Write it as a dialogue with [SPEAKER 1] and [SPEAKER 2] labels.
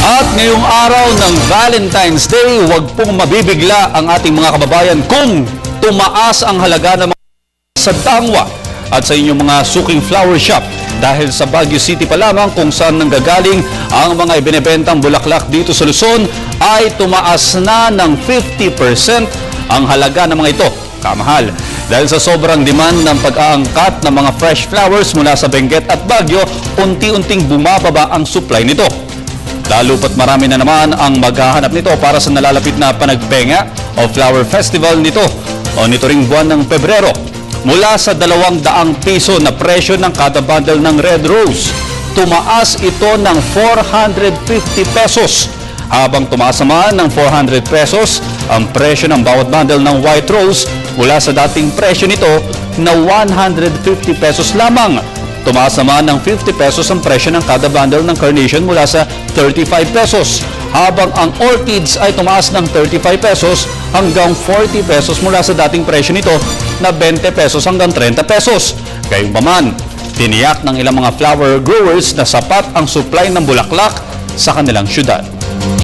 [SPEAKER 1] At ngayong araw ng Valentine's Day, huwag pong mabibigla ang ating mga kababayan kung tumaas ang halaga ng mga sa Dangwa at sa inyong mga suking flower shop. Dahil sa Baguio City pa lamang kung saan nanggagaling ang mga ibinebentang bulaklak dito sa Luzon ay tumaas na ng 50% ang halaga ng mga ito. Kamahal. Dahil sa sobrang demand ng pag-aangkat ng mga fresh flowers mula sa Benguet at Baguio, unti-unting bumababa ang supply nito. Lalo pat marami na naman ang maghahanap nito para sa nalalapit na panagbenga o flower festival nito o nito ring buwan ng Pebrero. Mula sa 200 piso na presyo ng kada bundle ng red rose, tumaas ito ng 450 pesos. Habang tumaas naman ng 400 pesos ang presyo ng bawat bundle ng white rose mula sa dating presyo nito na 150 pesos lamang. Tumaas naman ng 50 pesos ang presyo ng kada bundle ng carnation mula sa 35 pesos. Habang ang orchids ay tumaas ng 35 pesos hanggang 40 pesos mula sa dating presyo nito na 20 pesos hanggang 30 pesos. Gayunpaman, tiniyak ng ilang mga flower growers na sapat ang supply ng bulaklak sa kanilang syudad.